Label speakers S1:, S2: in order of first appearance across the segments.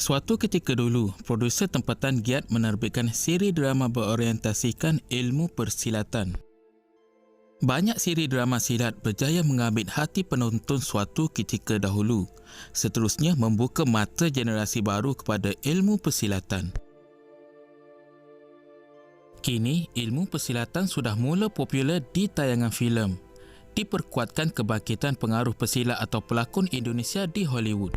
S1: Suatu ketika dulu, produser tempatan giat menerbitkan siri drama berorientasikan ilmu persilatan. Banyak siri drama silat berjaya mengambil hati penonton suatu ketika dahulu, seterusnya membuka mata generasi baru kepada ilmu persilatan. Kini, ilmu persilatan sudah mula popular di tayangan filem, diperkuatkan kebangkitan pengaruh pesilat atau pelakon Indonesia di Hollywood.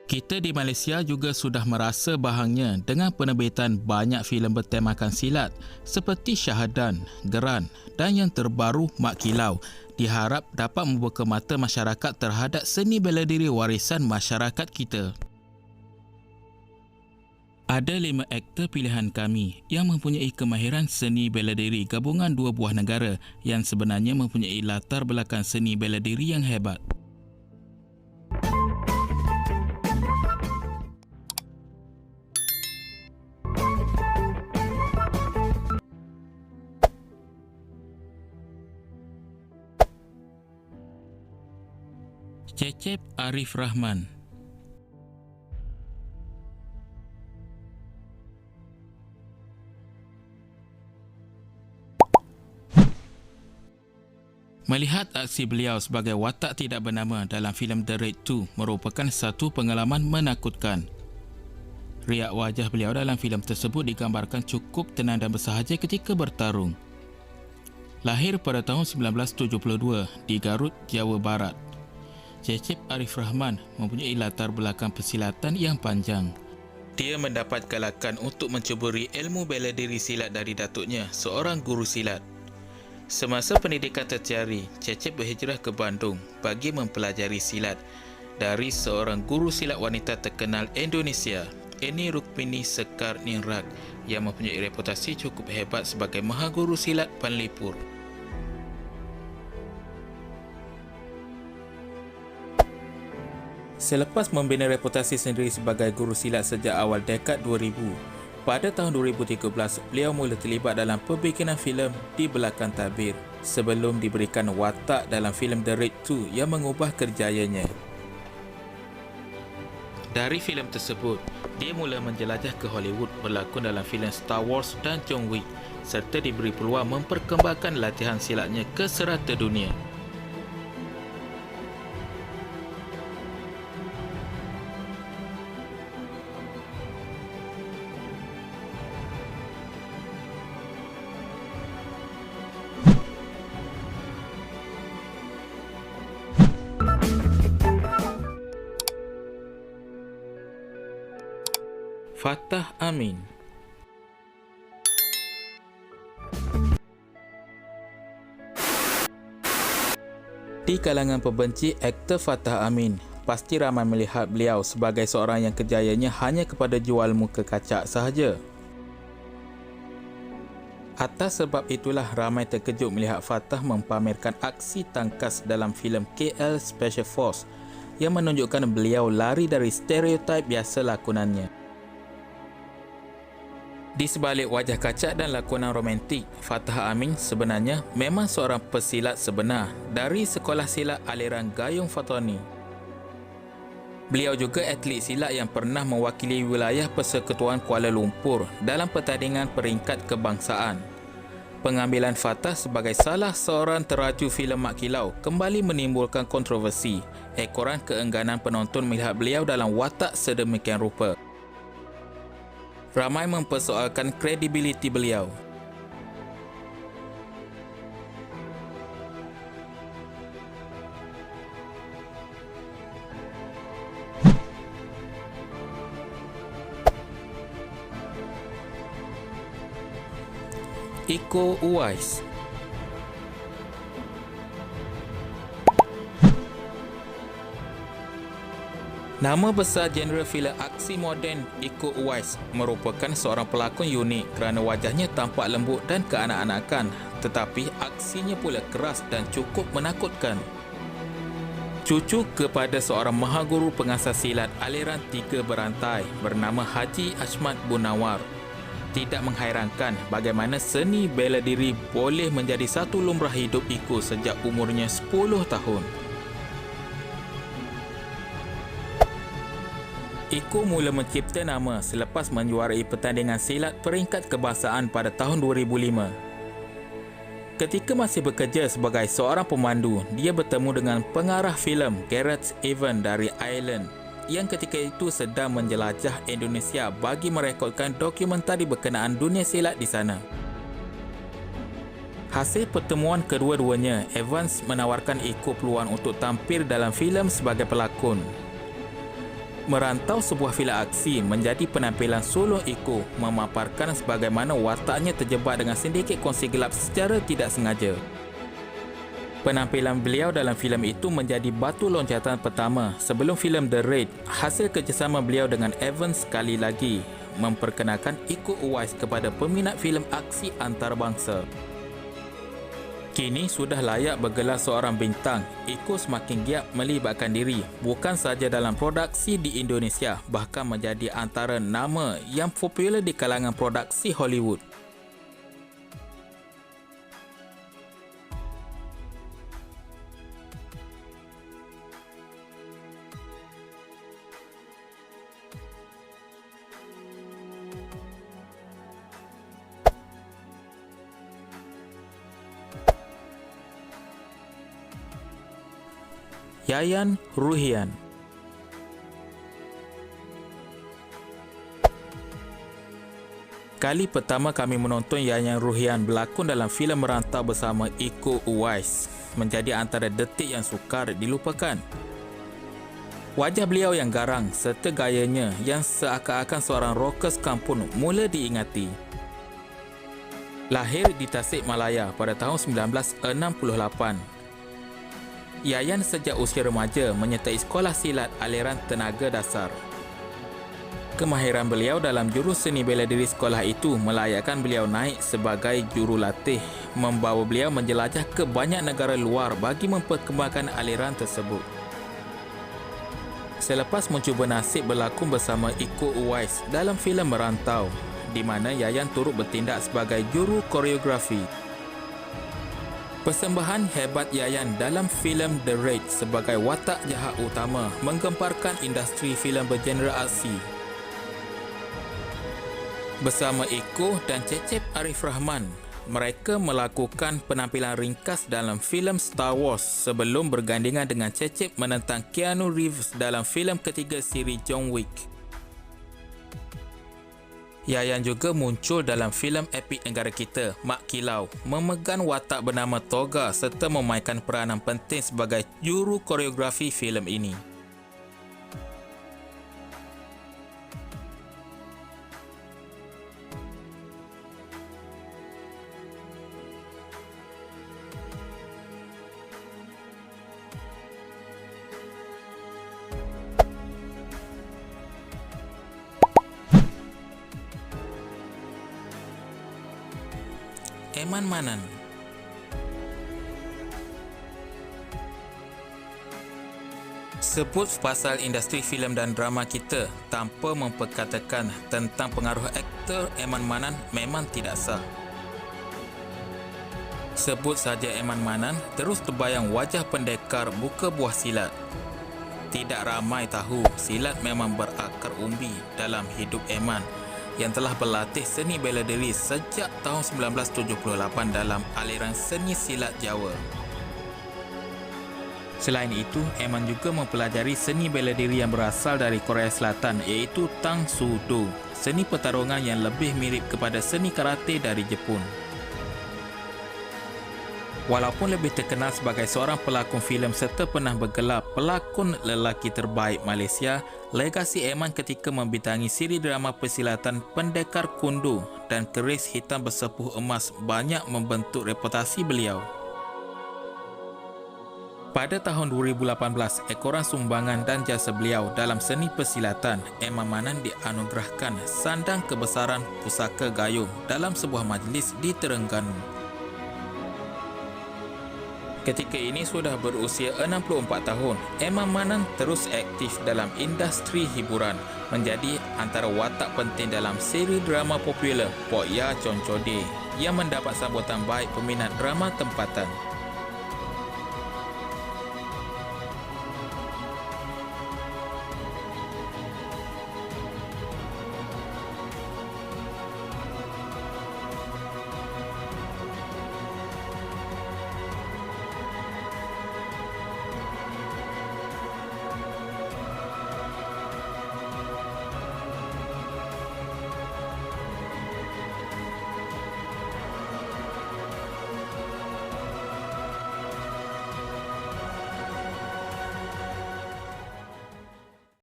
S1: Kita di Malaysia juga sudah merasa bahangnya dengan penerbitan banyak filem bertemakan silat seperti Syahadan, Geran dan yang terbaru Mak Kilau diharap dapat membuka mata masyarakat terhadap seni bela diri warisan masyarakat kita. Ada 5 aktor pilihan kami yang mempunyai kemahiran seni bela diri gabungan 2 buah negara yang sebenarnya mempunyai latar belakang seni bela diri yang hebat. Cecep Arif Rahman. Melihat aksi beliau sebagai watak tidak bernama dalam filem The Raid 2 merupakan satu pengalaman menakutkan. Riak wajah beliau dalam filem tersebut digambarkan cukup tenang dan bersahaja ketika bertarung. Lahir pada tahun 1972 di Garut, Jawa Barat. Cecep Arif Rahman mempunyai latar belakang persilatan yang panjang. Dia mendapat galakan untuk mencuburi ilmu bela diri silat dari datuknya, seorang guru silat. Semasa pendidikan tertiary, Cecep berhijrah ke Bandung bagi mempelajari silat dari seorang guru silat wanita terkenal Indonesia, Eni Rukmini Sekar Ningrat, yang mempunyai reputasi cukup hebat sebagai mahaguru silat Panlipur. Selepas membina reputasi sendiri sebagai guru silat sejak awal dekad 2000, pada tahun 2013 beliau mula terlibat dalam pembikinan filem Di Belakang Tabir sebelum diberikan watak dalam filem The Raid 2 yang mengubah kerjayanya. Dari filem tersebut, dia mula menjelajah ke Hollywood berlakon dalam filem Star Wars dan John Wick serta diberi peluang memperkembangkan latihan silatnya ke serata dunia. Fatah Amin. Di kalangan pembenci aktor Fatah Amin, pasti ramai melihat beliau sebagai seorang yang kerjayanya hanya kepada jual muka kacak sahaja. Atas sebab itulah ramai terkejut melihat Fatah mempamerkan aksi tangkas dalam filem KL Special Force yang menunjukkan beliau lari dari stereotip biasa lakonannya. Di sebalik wajah kacak dan lakonan romantik, Fatah Amin sebenarnya memang seorang pesilat sebenar dari sekolah silat aliran Gayung Fatani. Beliau juga atlet silat yang pernah mewakili wilayah Persekutuan Kuala Lumpur dalam pertandingan peringkat kebangsaan. Pengambilan Fatah sebagai salah seorang teraju filem Mak Kilau kembali menimbulkan kontroversi ekoran keengganan penonton melihat beliau dalam watak sedemikian rupa. Ramai mempersoalkan kredibiliti beliau. Iko Uwais. Nama besar genre filem aksi moden Iko Uwais merupakan seorang pelakon unik kerana wajahnya tampak lembut dan keanak-anakan, tetapi aksinya pula keras dan cukup menakutkan. Cucu kepada seorang mahaguru pengasas silat aliran 3 berantai bernama Haji Ashmat Bunawar. Tidak menghairankan bagaimana seni bela diri boleh menjadi satu lumrah hidup Iko sejak umurnya 10 tahun. Iko mula mencipta nama selepas menjuarai pertandingan silat peringkat kebangsaan pada tahun 2005. Ketika masih bekerja sebagai seorang pemandu, dia bertemu dengan pengarah filem Gareth Evans dari Ireland yang ketika itu sedang menjelajah Indonesia bagi merekodkan dokumentari berkenaan dunia silat di sana. Hasil pertemuan kedua-duanya, Evans menawarkan Iko peluang untuk tampil dalam filem sebagai pelakon. Merantau, sebuah filem aksi, menjadi penampilan solo Iko memaparkan sebagaimana wataknya terjebak dengan sindiket kongsi gelap secara tidak sengaja. Penampilan beliau dalam filem itu menjadi batu loncatan pertama sebelum filem The Raid. Hasil kerjasama beliau dengan Evans sekali lagi memperkenalkan Iko Uwais kepada peminat filem aksi antarabangsa. Kini sudah layak bergelar seorang bintang, Iko semakin giat melibatkan diri bukan sahaja dalam produksi di Indonesia, bahkan menjadi antara nama yang popular di kalangan produksi Hollywood. Yayan Ruhian. Kali pertama kami menonton Yayan Ruhian berlakon dalam filem Merantau bersama Iko Uwais menjadi antara detik yang sukar dilupakan. Wajah beliau yang garang serta gayanya yang seakan-akan seorang rockers kampung mula diingati. Lahir di Tasikmalaya pada tahun 1968. Yayan sejak usia remaja menyertai sekolah silat aliran tenaga dasar. Kemahiran beliau dalam jurus seni bela diri sekolah itu melayakkan beliau naik sebagai jurulatih, membawa beliau menjelajah ke banyak negara luar bagi memperkembangkan aliran tersebut. Selepas mencuba nasib berlakon bersama Iko Uwais dalam filem Merantau, di mana Yayan turut bertindak sebagai juru koreografi. Persembahan hebat Yayan dalam filem The Raid sebagai watak jahat utama menggemparkan industri filem bergenre aksi. Bersama Iko dan Cecep Arif Rahman, mereka melakukan penampilan ringkas dalam filem Star Wars sebelum bergandingan dengan Cecep menentang Keanu Reeves dalam filem ketiga siri John Wick. Yayan juga muncul dalam filem epik negara kita, Mak Kilau, memegang watak bernama Toga serta memainkan peranan penting sebagai juru koreografi filem ini. Eman Manan. Sebut pasal industri filem dan drama kita tanpa memperkatakan tentang pengaruh aktor Eman Manan memang tidak sah. Sebut saja Eman Manan, terus terbayang wajah pendekar buka buah silat. Tidak ramai tahu silat memang berakar umbi dalam hidup Eman yang telah berlatih seni bela diri sejak tahun 1978 dalam aliran seni silat Jawa. Selain itu, Eman juga mempelajari seni bela diri yang berasal dari Korea Selatan iaitu Tang Soo Do, seni pertarungan yang lebih mirip kepada seni karate dari Jepun. Walaupun lebih terkenal sebagai seorang pelakon filem serta pernah bergelar pelakon lelaki terbaik Malaysia, legasi Eman ketika membintangi siri drama persilatan Pendekar Kundu dan Keris Hitam Bersepuh Emas banyak membentuk reputasi beliau. Pada tahun 2018, ekoran sumbangan dan jasa beliau dalam seni persilatan, Eman Manan dianugerahkan sandang kebesaran Pusaka Gayung dalam sebuah majlis di Terengganu. Ketika ini sudah berusia 64 tahun, Eman Manan terus aktif dalam industri hiburan, menjadi antara watak penting dalam seri drama popular Pok Ya Chon Chode yang mendapat sambutan baik peminat drama tempatan.